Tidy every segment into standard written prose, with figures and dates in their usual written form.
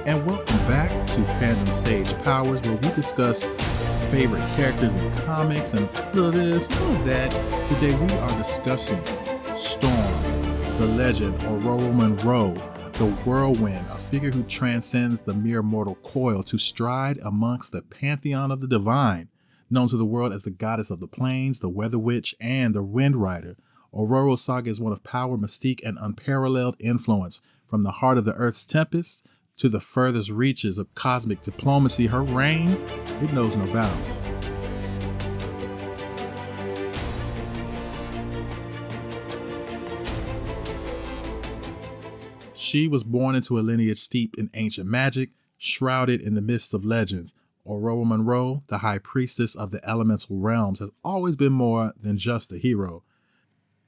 and welcome back to Fandom Sage Powers, where we discuss favorite characters in comics and a little this, a little that. Today we are discussing Storm, the legend Ororo Munroe, the whirlwind, a figure who transcends the mere mortal coil to stride amongst the pantheon of the divine, known to the world as the goddess of the plains, the weather witch, and the Windrider. Ororo's saga is one of power, mystique, and unparalleled influence. From the heart of the Earth's tempest to the furthest reaches of cosmic diplomacy, her reign, it knows no bounds. She was born into a lineage steeped in ancient magic, shrouded in the mist of legends. Ororo Munroe, the high priestess of the elemental realms, has always been more than just a hero.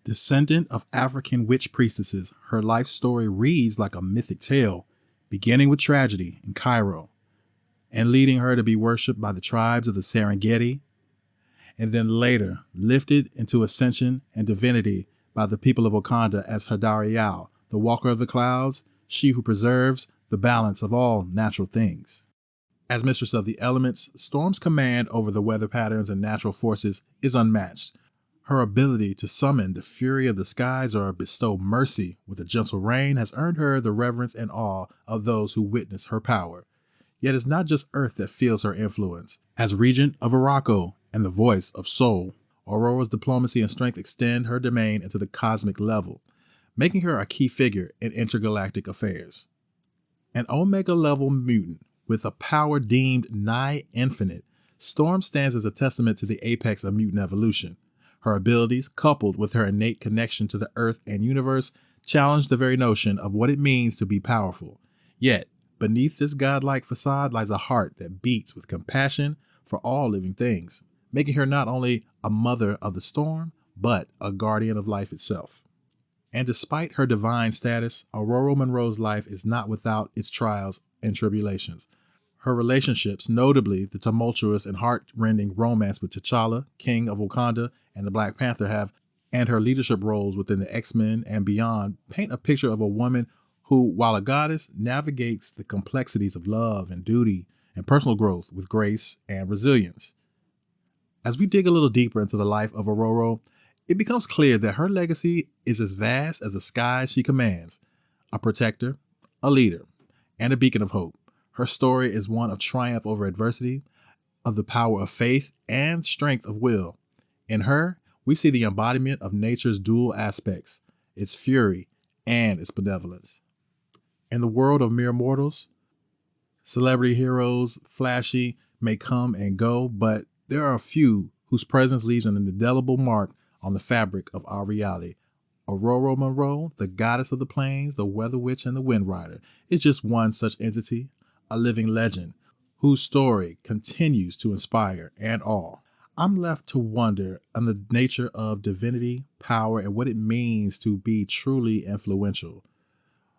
Descendant of African witch priestesses, her life story reads like a mythic tale, beginning with tragedy in Cairo, and leading her to be worshipped by the tribes of the Serengeti, and then later lifted into Ascension and Divinity by the people of Wakanda as Hadarial, the Walker of the Clouds, she who preserves the balance of all natural things. As mistress of the elements, Storm's command over the weather patterns and natural forces is unmatched. Her ability to summon the fury of the skies or bestow mercy with a gentle rain has earned her the reverence and awe of those who witness her power. Yet it's not just Earth that feels her influence. As regent of Araco and the voice of Soul, Ororo's diplomacy and strength extend her domain into the cosmic level, making her a key figure in intergalactic affairs. An Omega-level mutant with a power deemed nigh infinite, Storm stands as a testament to the apex of mutant evolution. Her abilities, coupled with her innate connection to the Earth and universe, challenge the very notion of what it means to be powerful. Yet, beneath this godlike facade lies a heart that beats with compassion for all living things, making her not only a mother of the storm, but a guardian of life itself. And despite her divine status, Ororo Munroe's life is not without its trials and tribulations. Her relationships, notably the tumultuous and heart-rending romance with T'Challa, King of Wakanda, and the Black Panther and her leadership roles within the X-Men and beyond, paint a picture of a woman who, while a goddess, navigates the complexities of love and duty and personal growth with grace and resilience. As we dig a little deeper into the life of Ororo, it becomes clear that her legacy is as vast as the skies she commands. A protector, a leader, and a beacon of hope. Her story is one of triumph over adversity, of the power of faith and strength of will. In her, we see the embodiment of nature's dual aspects, its fury and its benevolence. In the world of mere mortals, celebrity heroes, flashy, may come and go, but there are a few whose presence leaves an indelible mark on the fabric of our reality. Ororo Munroe, the goddess of the plains, the weather witch, and the Windrider, is just one such entity, a living legend whose story continues to inspire and awe. I'm left to wonder on the nature of divinity, power, and what it means to be truly influential.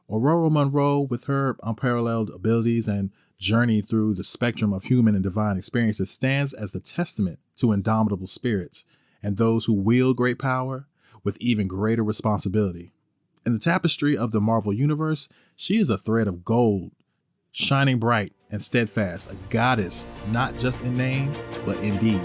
Ororo Munroe, with her unparalleled abilities and journey through the spectrum of human and divine experiences, stands as the testament to indomitable spirits and those who wield great power with even greater responsibility. In the tapestry of the Marvel Universe, she is a thread of gold, shining bright and steadfast, a goddess not just in name, but in deed.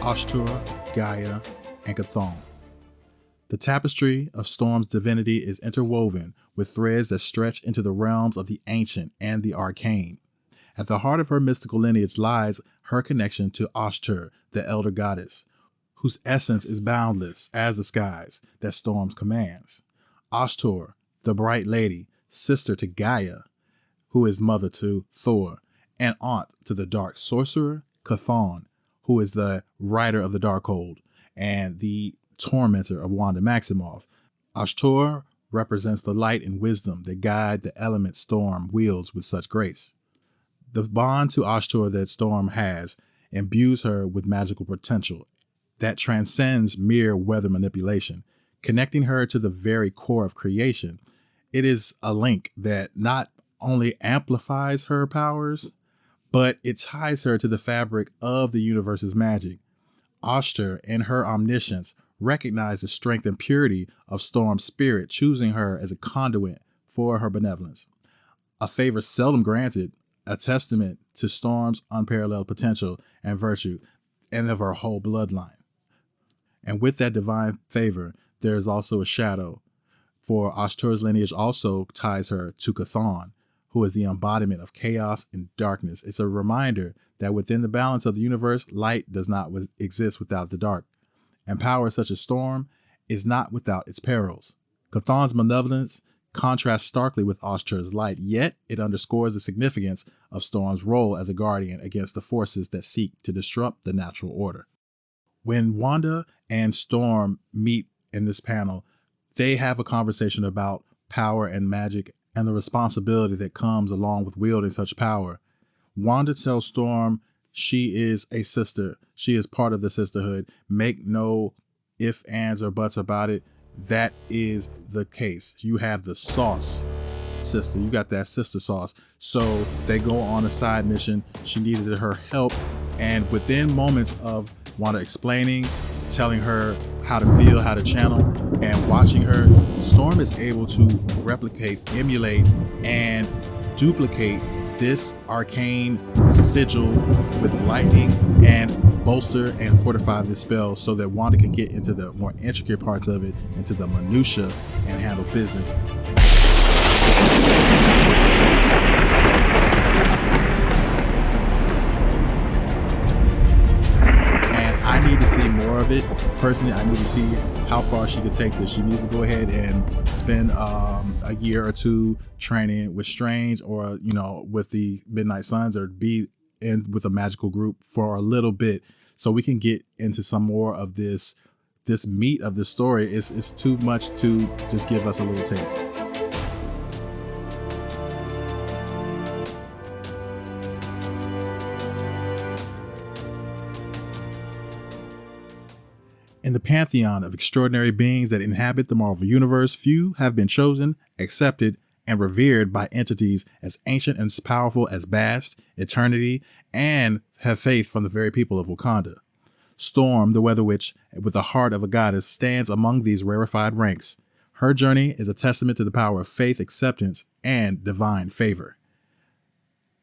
Ashtura, Gaia, and Chthon. The tapestry of Storm's divinity is interwoven with threads that stretch into the realms of the ancient and the arcane. At the heart of her mystical lineage lies her connection to Ashtur, the elder goddess, whose essence is boundless as the skies that Storm commands. Ashtur, the bright lady, sister to Gaia, who is mother to Thor, and aunt to the dark sorcerer Chthon, who is the rider of the Darkhold and the tormentor of Wanda Maximoff. Ashtur represents the light and wisdom that guide the element Storm wields with such grace. The bond to Ashtur that Storm has imbues her with magical potential that transcends mere weather manipulation, connecting her to the very core of creation. It is a link that not only amplifies her powers, but it ties her to the fabric of the universe's magic. Oster, in her omniscience, recognized the strength and purity of Storm's spirit, choosing her as a conduit for her benevolence. A favor seldom granted, a testament to Storm's unparalleled potential and virtue, and of her whole bloodline. And with that divine favor, there is also a shadow, for Ashtur's lineage also ties her to Chthon, who is the embodiment of chaos and darkness. It's a reminder that within the balance of the universe, light does not exist without the dark, and power such as Storm is not without its perils. Chthon's malevolence contrasts starkly with Ashtur's light, yet it underscores the significance of Storm's role as a guardian against the forces that seek to disrupt the natural order. When Wanda and Storm meet in this panel, they have a conversation about power and magic and the responsibility that comes along with wielding such power. Wanda tells Storm she is a sister. She is part of the sisterhood. Make no ifs, ands, or buts about it. That is the case. You have the sauce, sister. You got that sister sauce. So they go on a side mission. She needed her help. And within moments of Wanda explaining, telling her how to feel, how to channel, and watching her, Storm is able to replicate, emulate, and duplicate this arcane sigil with lightning and bolster and fortify this spell so that Wanda can get into the more intricate parts of it, into the minutia, and handle business. I need to see more of it. Personally, I need to see how far she could take this. She needs to go ahead and spend a year or two training with Strange, or with the Midnight Suns, or be in with a magical group for a little bit, so we can get into some more of this meat of the story. It's too much to just give us a little taste. In the pantheon of extraordinary beings that inhabit the Marvel Universe, few have been chosen, accepted, and revered by entities as ancient and as powerful as Bast, Eternity, and have faith from the very people of Wakanda. Storm, the Weather Witch, with the heart of a goddess, stands among these rarefied ranks. Her journey is a testament to the power of faith, acceptance, and divine favor.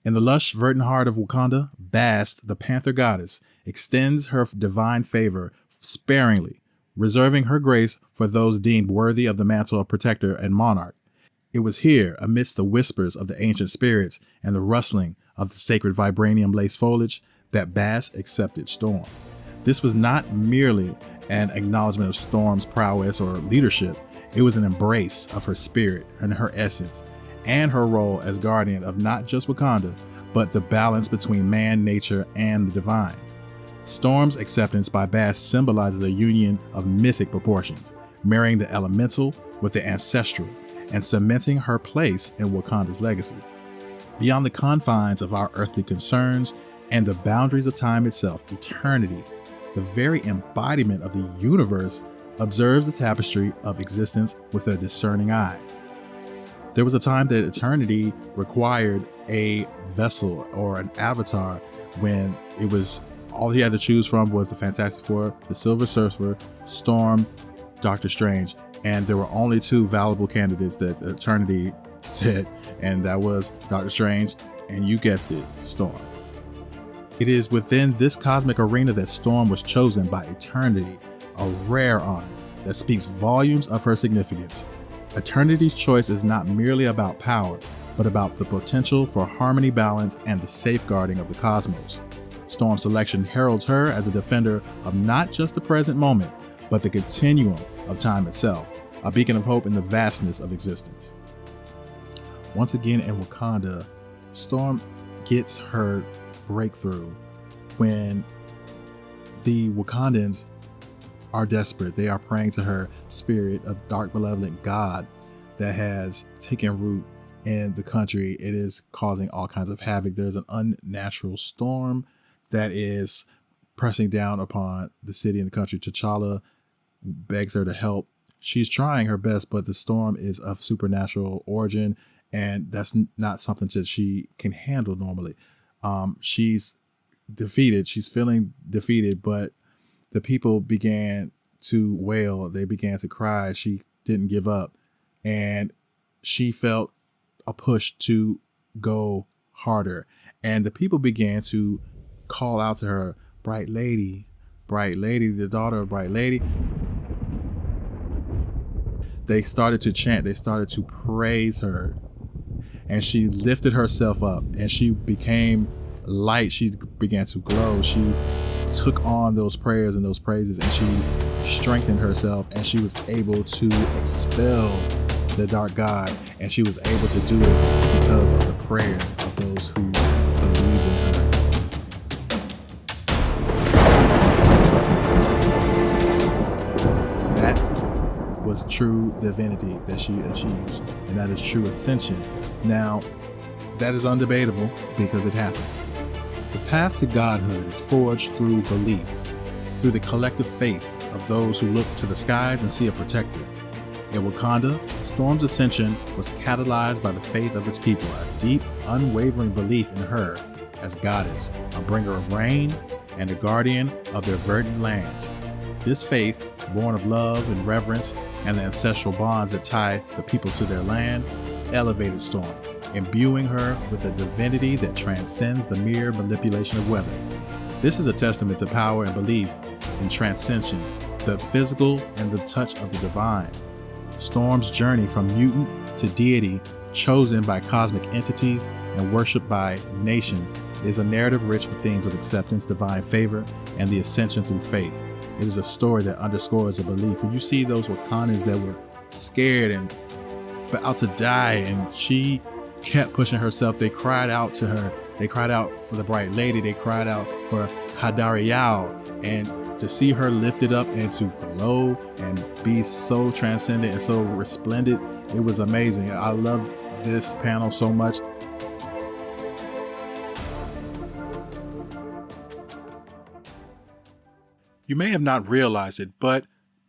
In the lush, verdant heart of Wakanda, Bast, the Panther Goddess, extends her divine favor sparingly, reserving her grace for those deemed worthy of the mantle of protector and monarch. It was here, amidst the whispers of the ancient spirits and the rustling of the sacred vibranium lace foliage, that Bast accepted Storm. This was not merely an acknowledgement of Storm's prowess or leadership. It was an embrace of her spirit and her essence, and her role as guardian of not just Wakanda, but the balance between man, nature, and the divine. Storm's acceptance by Bast symbolizes a union of mythic proportions, marrying the elemental with the ancestral and cementing her place in Wakanda's legacy. Beyond the confines of our earthly concerns and the boundaries of time itself, Eternity, the very embodiment of the universe, observes the tapestry of existence with a discerning eye. There was a time that Eternity required a vessel or an avatar when it was all he had to choose from was the Fantastic Four, the Silver Surfer, Storm, Doctor Strange, and there were only two valuable candidates that Eternity said, and that was Doctor Strange, and you guessed it, Storm. It is within this cosmic arena that Storm was chosen by Eternity, a rare honor that speaks volumes of her significance. Eternity's choice is not merely about power, but about the potential for harmony, balance, and the safeguarding of the cosmos. Storm's selection heralds her as a defender of not just the present moment, but the continuum of time itself, a beacon of hope in the vastness of existence. Once again in Wakanda, Storm gets her breakthrough when the Wakandans are desperate. They are praying to her spirit of dark, malevolent God that has taken root in the country. It is causing all kinds of havoc. There's an unnatural storm that is pressing down upon the city and the country. T'Challa begs her to help. She's trying her best, but the storm is of supernatural origin, and that's not something that she can handle normally. She's defeated. She's feeling defeated, but the people began to wail. They began to cry. She didn't give up. And she felt a push to go harder. And the people began to call out to her, bright lady, the daughter of bright lady. They started to chant. They started to praise her. And she lifted herself up and she became light. She began to glow. She took on those prayers and those praises, and she strengthened herself, and she was able to expel the dark god, and she was able to do it because of the prayers of those who believed in her. That was true divinity that she achieved, and that is true ascension. Now, that is undebatable because it happened. The path to godhood is forged through belief, through the collective faith of those who look to the skies and see a protector. In Wakanda, Storm's ascension was catalyzed by the faith of its people, a deep, unwavering belief in her as goddess, a bringer of rain, and a guardian of their verdant lands. This faith, born of love and reverence and the ancestral bonds that tie the people to their land, elevated Storm, imbuing her with a divinity that transcends the mere manipulation of weather. This is a testament to power and belief in transcension, the physical and the touch of the divine. Storm's journey from mutant to deity, chosen by cosmic entities and worshipped by nations, is a narrative rich with themes of acceptance, divine favor, and the ascension through faith. It is a story that underscores a belief. When you see those Wakandans that were scared and about to die, and she kept pushing herself. They cried out to her. They cried out for the bright lady. They cried out for Hadariyao. And to see her lifted up and to glow and be so transcendent and so resplendent, it was amazing. I loved this panel so much. You may have not realized it, but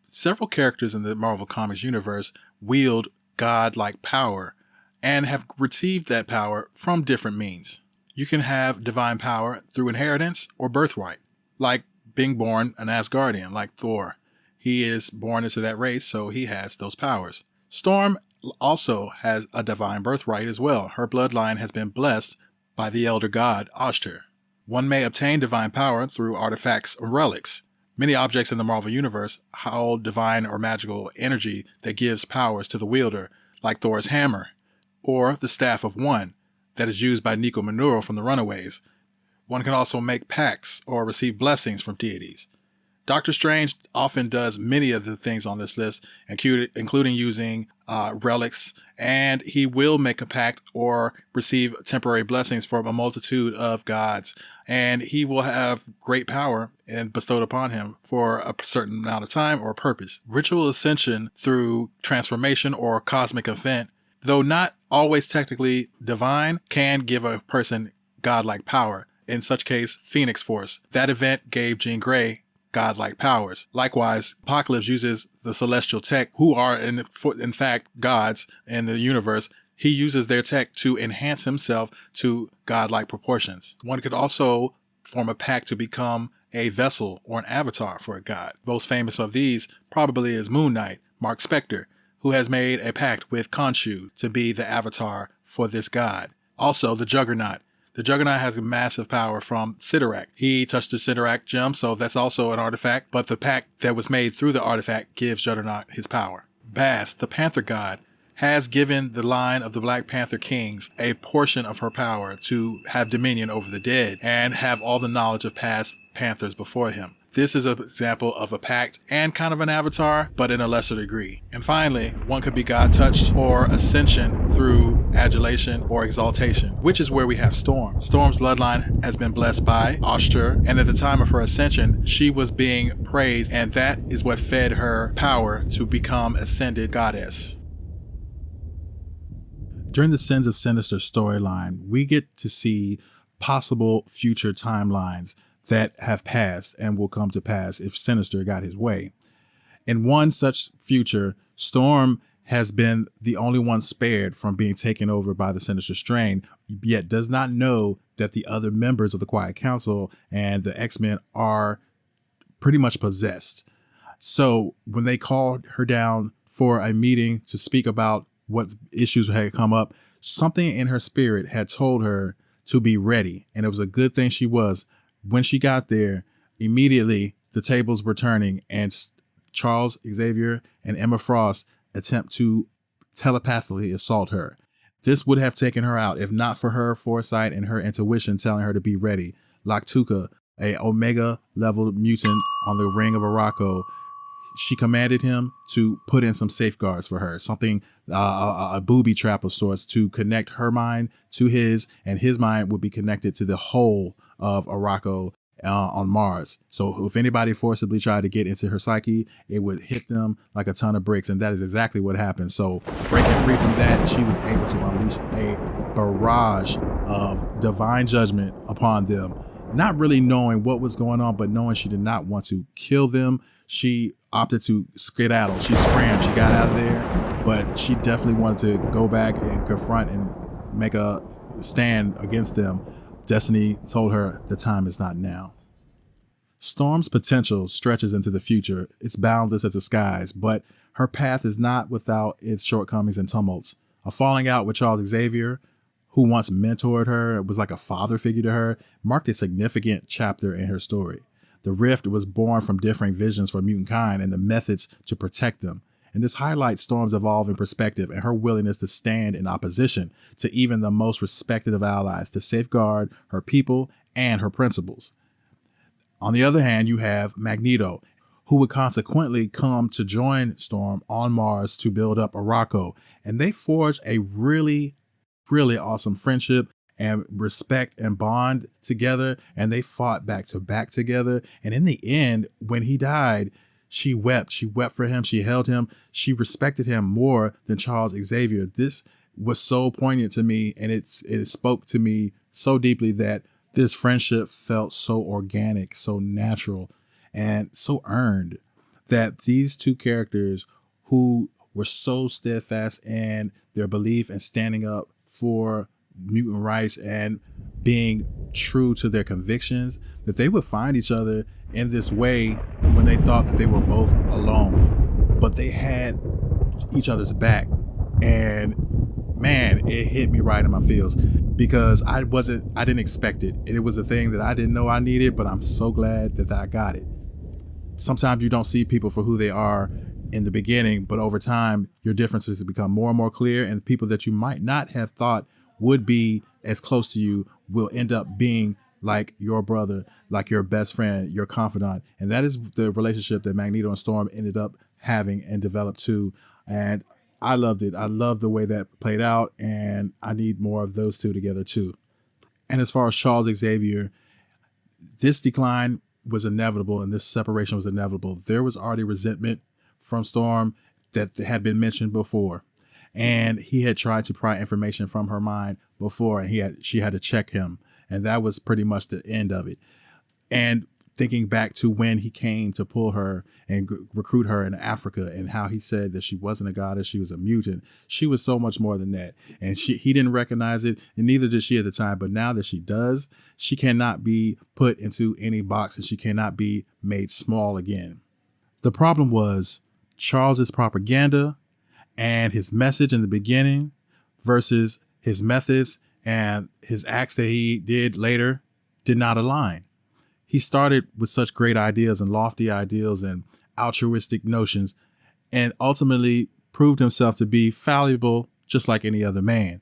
several characters in the Marvel Comics universe wield God-like power and have received that power from different means. You can have divine power through inheritance or birthright, like being born an Asgardian, like Thor. He is born into that race, so he has those powers. Storm also has a divine birthright as well. Her bloodline has been blessed by the elder god Ashtar. One may obtain divine power through artifacts or relics. Many objects in the Marvel Universe hold divine or magical energy that gives powers to the wielder, like Thor's hammer, or the Staff of One that is used by Nico Manuro from the Runaways. One can also make pacts or receive blessings from deities. Doctor Strange often does many of the things on this list, including using relics, and he will make a pact or receive temporary blessings from a multitude of gods, and he will have great power and bestowed upon him for a certain amount of time or purpose. Ritual ascension through transformation or cosmic event, though not always technically divine, can give a person godlike power. In such case, Phoenix Force. That event gave Jean Grey godlike powers. Likewise, Apocalypse uses the celestial tech, who are in fact gods in the universe. He uses their tech to enhance himself to godlike proportions. One could also form a pact to become a vessel or an avatar for a god. Most famous of these probably is Moon Knight, Mark Spector, who has made a pact with Khonshu to be the avatar for this god. Also, the Juggernaut. The Juggernaut has a massive power from Sidorak. He touched the Sidorak gem, so that's also an artifact, but the pact that was made through the artifact gives Juggernaut his power. Bast, the Panther god, has given the line of the Black Panther Kings a portion of her power to have dominion over the dead and have all the knowledge of past Panthers before him. This is an example of a pact and kind of an avatar, but in a lesser degree. And finally, one could be God touched or ascension through adulation or exaltation, which is where we have Storm. Storm's bloodline has been blessed by Ashtar, and at the time of her ascension, she was being praised, and that is what fed her power to become ascended goddess. During the Sins of Sinister storyline, we get to see possible future timelines that have passed and will come to pass if Sinister got his way. In one such future, Storm has been the only one spared from being taken over by the Sinister strain, yet does not know that the other members of the Quiet Council and the X-Men are pretty much possessed. So when they called her down for a meeting to speak about what issues had come up, something in her spirit had told her to be ready. And it was a good thing she was. When she got there, immediately the tables were turning and Charles Xavier and Emma Frost attempt to telepathically assault her. This would have taken her out if not for her foresight and her intuition telling her to be ready. Laktuka, a Omega level mutant on the ring of Araco, she commanded him to put in some safeguards for her, something, a booby trap of sorts to connect her mind to his, and his mind would be connected to the whole of Araco on Mars. So if anybody forcibly tried to get into her psyche, it would hit them like a ton of bricks. And that is exactly what happened. So breaking free from that, she was able to unleash a barrage of divine judgment upon them. Not really knowing what was going on, but knowing she did not want to kill them, she opted to skedaddle. She scrammed, she got out of there, but she definitely wanted to go back and confront and make a stand against them. Destiny told her the time is not now. Storm's potential stretches into the future. It's boundless as the skies, but her path is not without its shortcomings and tumults. A falling out with Charles Xavier, who once mentored her, was like a father figure to her, marked a significant chapter in her story. The rift was born from differing visions for mutant kind and the methods to protect them. And this highlights Storm's evolving perspective and her willingness to stand in opposition to even the most respected of allies to safeguard her people and her principles. On the other hand, you have Magneto, who would consequently come to join Storm on Mars to build up Araco. And they forged a really awesome friendship and respect and bond together. And they fought back to back together. And in the end, when he died, she wept. She wept for him. She held him. She respected him more than Charles Xavier. This was so poignant to me, and it spoke to me so deeply that this friendship felt so organic, so natural, and so earned, that these two characters who were so steadfast in their belief and standing up for mutant rights and being true to their convictions, that they would find each other in this way when they thought that they were both alone, but they had each other's back. And man, it hit me right in my feels because I didn't expect it. And it was a thing that I didn't know I needed, but I'm so glad that I got it. Sometimes you don't see people for who they are in the beginning, but over time, your differences become more and more clear, and the people that you might not have thought would be as close to you will end up being like your brother, like your best friend, your confidant. And that is the relationship that Magneto and Storm ended up having and developed too. And I loved it. I loved the way that played out, and I need more of those two together too. And as far as Charles Xavier, this decline was inevitable and this separation was inevitable. There was already resentment from Storm that had been mentioned before. And he had tried to pry information from her mind before, and she had to check him. And that was pretty much the end of it. And thinking back to when he came to pull her and recruit her in Africa, and how he said that she wasn't a goddess, she was a mutant. She was so much more than that. And he didn't recognize it, and neither did she at the time. But now that she does, she cannot be put into any box, and she cannot be made small again. The problem was Charles's propaganda and his message in the beginning versus his methods and his acts that he did later did not align. He started with such great ideas and lofty ideals and altruistic notions, and ultimately proved himself to be fallible just like any other man.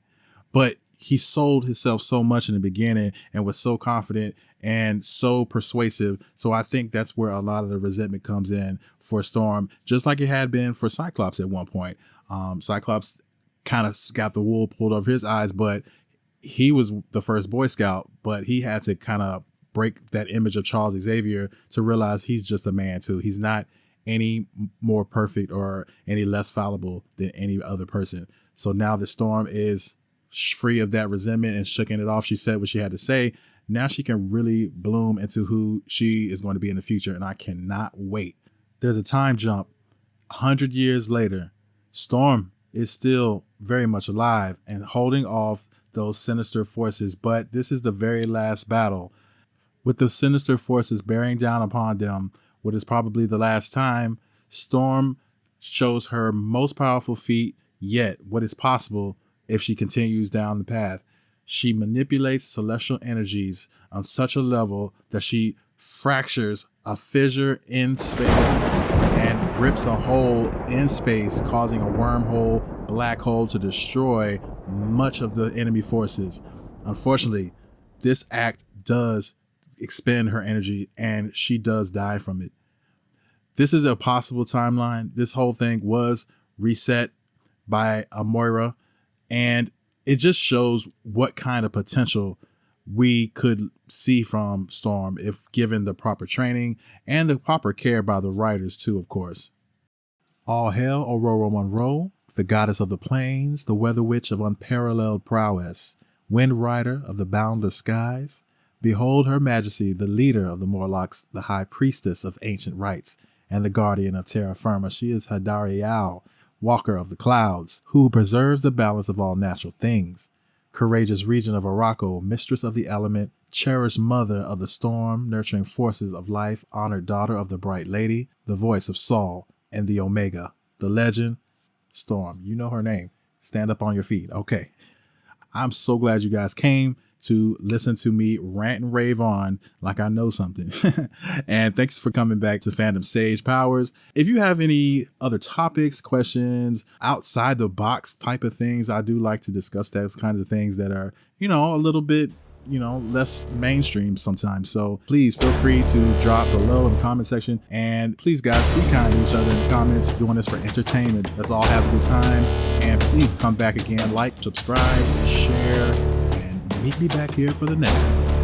But he sold himself so much in the beginning and was so confident and so persuasive. So I think that's where a lot of the resentment comes in for Storm, just like it had been for Cyclops at one point. Cyclops kind of got the wool pulled over his eyes, but he was the first Boy Scout, but he had to kind of break that image of Charles Xavier to realize he's just a man too. He's not any more perfect or any less fallible than any other person. So now that Storm is free of that resentment and shooking it off, she said what she had to say. Now she can really bloom into who she is going to be in the future, and I cannot wait. There's a time jump. 100 years later, Storm is still very much alive and holding off those sinister forces. But this is the very last battle. With the sinister forces bearing down upon them, what is probably the last time, Storm shows her most powerful feat yet, what is possible if she continues down the path. She manipulates celestial energies on such a level that she fractures a fissure in space and rips a hole in space, causing a wormhole, black hole to destroy much of the enemy forces. Unfortunately, this act does expend her energy and she does die from it. This is a possible timeline. This whole thing was reset by Moira, and it just shows what kind of potential we could see from Storm if given the proper training and the proper care by the writers too, of course. All hail Ororo Monroe, the goddess of the plains, the weather witch of unparalleled prowess, Windrider of the boundless skies. Behold her majesty, the leader of the Morlocks, the high priestess of ancient rites, and the guardian of terra firma. She is Hadariao, walker of the clouds, who preserves the balance of all natural things. Courageous regent of Araco, mistress of the element, cherished mother of the storm, nurturing forces of life, honored daughter of the bright lady, the voice of Saul, and the Omega, the legend, Storm. You know her name. Stand up on your feet. Okay. I'm so glad you guys came to listen to me rant and rave on like I know something. And thanks for coming back to Fandom Sage Powers. If you have any other topics, questions, outside the box type of things, I do like to discuss those kinds of things that are, a little bit, less mainstream sometimes. So please feel free to drop below in the comment section. And please, guys, be kind to each other in the comments. Doing this for entertainment. Let's all have a good time. And please come back again, like, subscribe, share, and meet me back here for the next one.